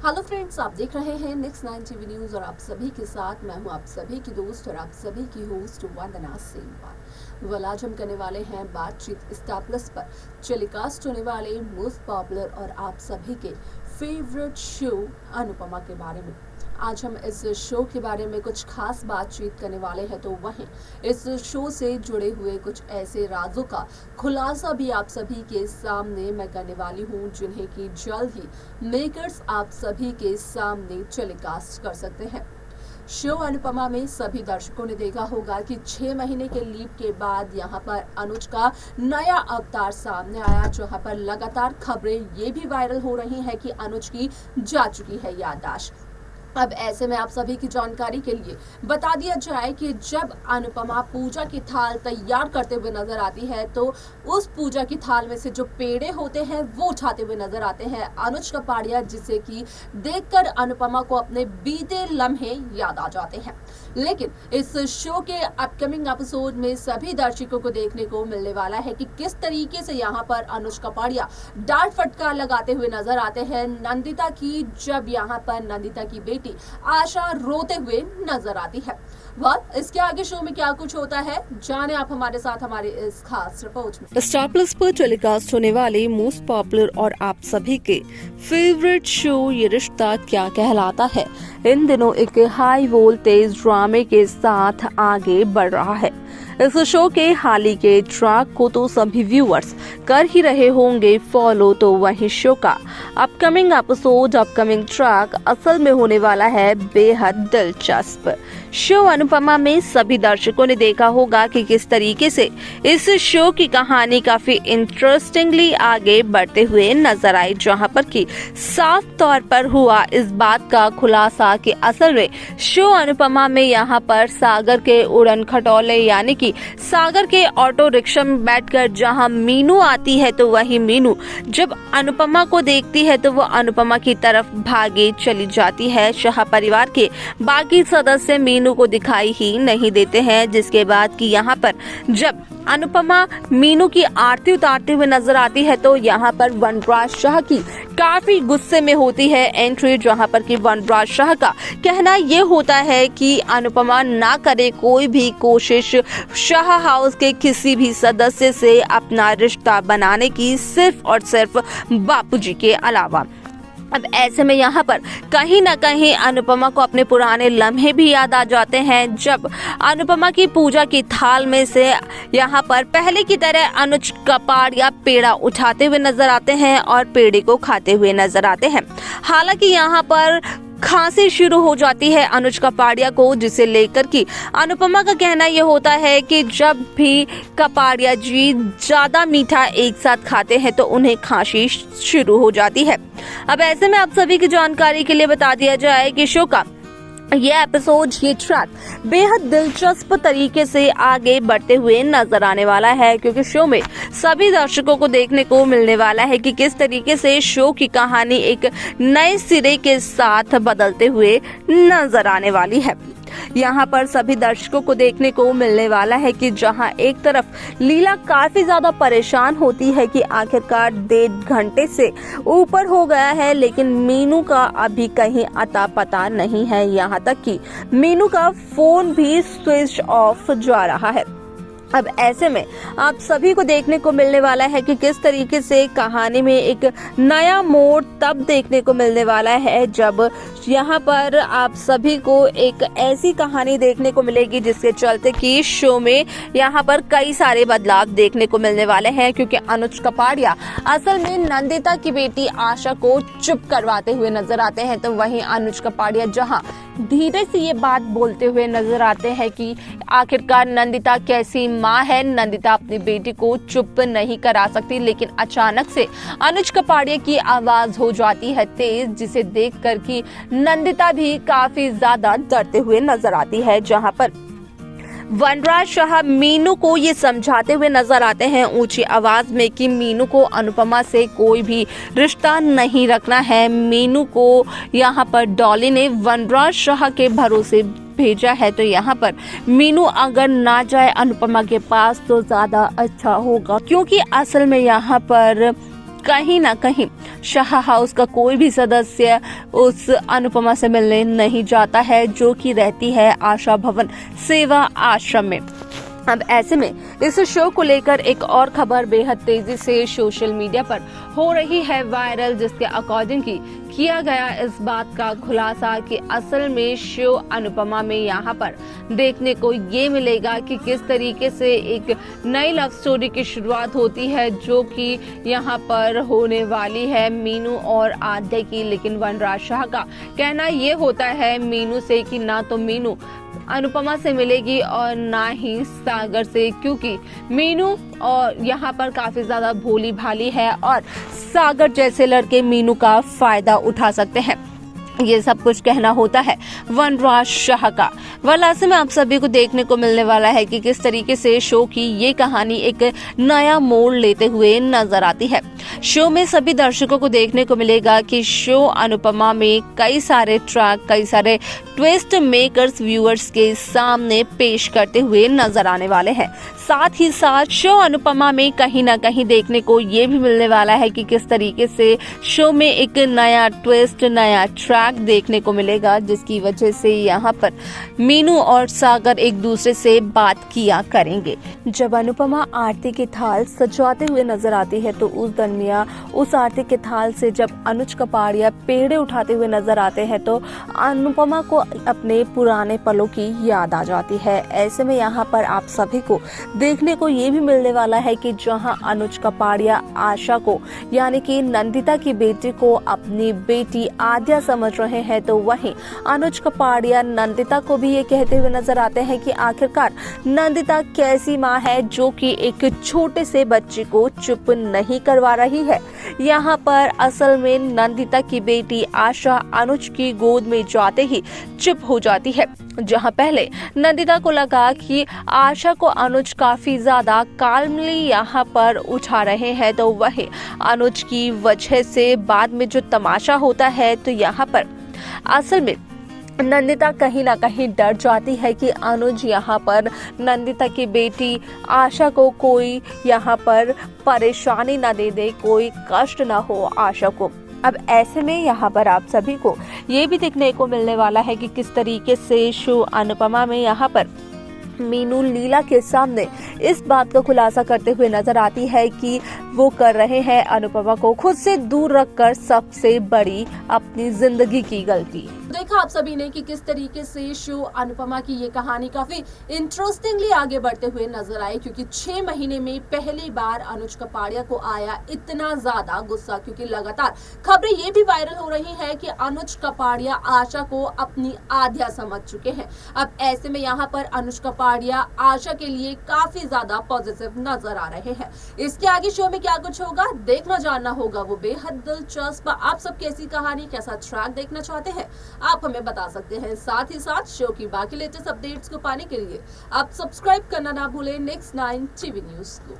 Hello friends, आप देख रहे हैं नेक्स्ट 9 टीवी न्यूज और आप सभी के साथ मैं हूं आप सभी की दोस्त और आप सभी की होस्ट वंदना सेनवाल। वेल, आज हम करने वाले हैं बातचीत स्टार प्लस पर टेलीकास्ट होने वाले मोस्ट पॉपुलर और आप सभी के फेवरेट शो अनुपमा के बारे में। आज हम इस शो के बारे में कुछ खास बातचीत करने वाले हैं, तो वहीं इस शो से जुड़े हुए कुछ ऐसे राजों का खुलासा भी आप सभी के सामने मैं करने वाली हूं, जिन्हें कि जल्द ही मेकर्स आप सभी के सामने टेलीकास्ट कर सकते हैं। शो अनुपमा में सभी दर्शकों ने देखा होगा कि 6 महीने के लीव के बाद यहाँ पर अनुज का नया अवतार सामने आया, जहाँ पर लगातार खबरें ये भी वायरल हो रही हैं कि अनुज की जा चुकी है याददाश्त। अब ऐसे में आप सभी की जानकारी के लिए बता दिया जाए कि जब अनुपमा पूजा की थाल तैयार करते हुए नजर आती है, तो उस पूजा की थाल में से जो पेड़े होते हैं वो उठाते हुए नजर आते हैं अनुज कपाड़िया, जिसे कि देखकर अनुपमा को अपने बीते लम्हे याद आ जाते हैं। लेकिन इस शो के अपकमिंग एपिसोड में सभी दर्शकों को देखने को मिलने वाला है कि किस तरीके से यहाँ पर अनुज कपाड़िया डांट फटकार लगाते हुए नजर आते हैं नंदिता की, जब यहाँ पर नंदिता की बेटी आशा रोते हुए नजर आती है। इसके आगे शो में क्या कुछ होता है, जाने आप हमारे साथ हमारे इस खास रिपोर्ट में। स्टार प्लस पर टेलीकास्ट होने वाले मोस्ट पॉपुलर और आप सभी के फेवरेट शो ये रिश्ता क्या कहलाता है इन दिनों एक हाई वोल्टेज ड्रामे के साथ आगे बढ़ रहा है। इस शो के हाल ही के ट्रैक को तो सभी व्यूअर्स कर ही रहे होंगे फॉलो, तो वहीं शो का अपकमिंग एपिसोड अपकमिंग ट्रैक असल में होने वाला है बेहद दिलचस्प। शो अनुपमा में सभी दर्शकों ने देखा होगा कि किस तरीके से इस शो की कहानी काफी इंटरेस्टिंगली आगे बढ़ते हुए नजर आई, जहां पर कि साफ तौर पर हुआ इस बात का खुलासा कि असल में शो अनुपमा में यहाँ पर सागर के उड़न खटोले यानी कि सागर के ऑटो रिक्शा में बैठकर जहां मीनू आती है, तो वही मीनू जब अनुपमा को देखती है तो वो अनुपमा की तरफ भागे चली जाती है। शाह परिवार के बाकी सदस्य मीनू को दिखाई ही नहीं देते हैं, जिसके बाद कि यहाँ पर जब अनुपमा मीनू की आरती उतारते हुए नजर आती है, तो यहाँ पर वनराज शाह की काफी गुस्से में होती है एंट्री, जहाँ पर कि वनराज शाह का कहना ये होता है कि अनुपमा ना करे कोई भी कोशिश शाह हाउस के किसी भी सदस्य से अपना रिश्ता बनाने की, सिर्फ और सिर्फ बापूजी के अलावा। अब ऐसे में यहाँ पर कहीं ना कहीं अनुपमा को अपने पुराने लम्हे भी याद आ जाते हैं, जब अनुपमा की पूजा की थाल में से यहाँ पर पहले की तरह अनुज कपाड़िया पेड़ा उठाते हुए नजर आते हैं और पेड़े को खाते हुए नजर आते हैं। हालांकि यहाँ पर खांसी शुरू हो जाती है अनुज कपाड़िया को, जिसे लेकर कि अनुपमा का कहना यह होता है कि जब भी कपाड़िया जी ज्यादा मीठा एक साथ खाते हैं तो उन्हें खांसी शुरू हो जाती है। अब ऐसे में आप सभी की जानकारी के लिए बता दिया जाए कि शो का ये एपिसोड ये ट्रैक बेहद दिलचस्प तरीके से आगे बढ़ते हुए नजर आने वाला है, क्योंकि शो में सभी दर्शकों को देखने को मिलने वाला है कि किस तरीके से शो की कहानी एक नए सिरे के साथ बदलते हुए नजर आने वाली है। यहाँ पर सभी दर्शकों को देखने को मिलने वाला है कि जहाँ एक तरफ लीला काफी ज्यादा परेशान होती है कि आखिरकार 1.5 घंटे से ऊपर हो गया है, लेकिन मीनू का अभी कहीं अता पता नहीं है। यहाँ तक कि मीनू का फोन भी स्विच ऑफ जा रहा है। अब ऐसे में आप सभी को देखने को मिलने वाला है कि किस तरीके से कहानी में एक नया मोड़ तब देखने को मिलने वाला है जब यहाँ पर आप सभी को एक ऐसी कहानी देखने को मिलेगी जिसके चलते कि शो में यहाँ पर कई सारे बदलाव देखने को मिलने वाले हैं, क्योंकि अनुज कपाड़िया असल में नंदिता की बेटी आशा को चुप करवाते हुए नजर आते हैं, तो वहीं अनुज कपाड़िया जहाँ धीरे से ये बात बोलते हुए नजर आते हैं कि आखिरकार नंदिता कैसी माँ है, नंदिता अपनी बेटी को चुप नहीं करा सकती, लेकिन अचानक से अनुज कपाड़िया की आवाज हो जाती है तेज, जिसे देखकर कि नंदिता भी काफी ज्यादा डरते हुए नजर आती है। जहां पर वनराज शाह मीनू को ये समझाते हुए नजर आते हैं ऊंची आवाज में कि मीनू को अनुपमा से कोई भी रिश्ता नहीं रखना है। मीनू को यहाँ पर डॉली ने वनराज शाह के भरोसे भेजा है, तो यहाँ पर मीनू अगर ना जाए अनुपमा के पास तो ज्यादा अच्छा होगा, क्योंकि असल में यहाँ पर कहीं ना कहीं शाह हाउस का कोई भी सदस्य उस अनुपमा से मिलने नहीं जाता है, जो कि रहती है आशा भवन सेवा आश्रम में। अब ऐसे में इस शो को लेकर एक और खबर बेहद तेजी से सोशल मीडिया पर हो रही है वायरल, जिसके अकॉर्डिंग किया गया इस बात का खुलासा कि असल में शो अनुपमा में यहाँ पर देखने को ये मिलेगा कि किस तरीके से एक नई लव स्टोरी की शुरुआत होती है, जो कि यहाँ पर होने वाली है मीनू और आद्या की। लेकिन वनराज शाह का कहना ये होता है मीनू से कि ना तो मीनू अनुपमा से मिलेगी और ना ही सागर से, क्योंकि मीनू और यहाँ पर काफी ज्यादा भोली भाली है और सागर जैसे लड़के मीनू का फायदा उठा सकते हैं। ये सब कुछ कहना होता है वनराज शाह का। वैसे में आप सभी को देखने को मिलने वाला है कि किस तरीके से शो की ये कहानी एक नया मोड़ लेते हुए नजर आती है। शो में सभी दर्शकों को देखने को मिलेगा कि शो अनुपमा में कई सारे ट्रैक, कई सारे ट्विस्ट मेकर्स व्यूअर्स के सामने पेश करते हुए नजर आने वाले हैं। साथ ही साथ शो अनुपमा में कहीं ना कहीं देखने को ये भी मिलने वाला है कि किस तरीके से शो में एक नया ट्विस्ट, नया ट्रैक देखने को मिलेगा, जिसकी वजह से यहाँ पर मीनू और सागर एक दूसरे से बात किया करेंगे। जब अनुपमा आरती के थाल सजाते हुए नजर आती है तो उस दरमियान उस आरती के थाल से जब अनुज कपाड़िया पेड़े उठाते हुए नजर आते हैं तो अनुपमा को अपने पुराने पलों की याद आ जाती है। ऐसे में यहाँ पर आप सभी को देखने को ये भी मिलने वाला है कि जहां अनुज कपाड़िया आशा को यानी कि नंदिता की बेटी को अपनी बेटी आद्या समझ रहे हैं, तो वहीं अनुज कपाड़िया नंदिता को भी ये कहते हुए नजर आते हैं कि आखिरकार नंदिता कैसी माँ है जो कि एक छोटे से बच्चे को चुप नहीं करवा रही है। यहाँ पर असल में नंदिता की बेटी आशा अनुज की गोद में जाते ही चुप हो जाती है। जहां पहले नंदिता को लगा कि आशा को अनुज काफी ज्यादा काल्मली यहाँ पर उठा रहे हैं, तो वही अनुज की वजह से बाद में जो तमाशा होता है तो यहाँ पर असल में नंदिता कहीं ना कहीं डर जाती है कि अनुज यहाँ पर नंदिता की बेटी आशा को कोई यहाँ पर परेशानी ना दे दे, कोई कष्ट ना हो आशा को। अब ऐसे में यहाँ पर आप सभी को ये भी देखने को मिलने वाला है कि किस तरीके से शो अनुपमा में यहाँ पर मीनू लीला के सामने इस बात का खुलासा करते हुए नजर आती है कि वो कर रहे हैं अनुपमा को खुद से दूर रखकर सबसे बड़ी अपनी जिंदगी की गलती। देखा आप सभी ने कि किस तरीके से शो अनुपमा की ये कहानी काफी इंटरेस्टिंगली आगे बढ़ते हुए नजर आई, क्योंकि 6 महीने में पहली बार अनुज कपाड़िया को आया इतना ज्यादा गुस्सा, क्योंकि लगातार खबरें ये भी वायरल हो रही है कि अनुज कपाड़िया आशा को अपनी आद्या समझ चुके हैं। अब ऐसे में यहाँ पर अनुज कपाड़िया आशा के लिए काफी ज्यादा पॉजिटिव नजर आ रहे हैं। इसके आगे शो में क्या कुछ होगा, देखना जानना होगा, वो बेहद दिलचस्प। आप सब कैसी कहानी, कैसा ट्रैक देखना चाहते हैं आप हमें बता सकते हैं। साथ ही साथ शो की बाकी लेटेस्ट अपडेट्स को पाने के लिए आप सब्सक्राइब करना ना भूलें Next 9 TV न्यूज को।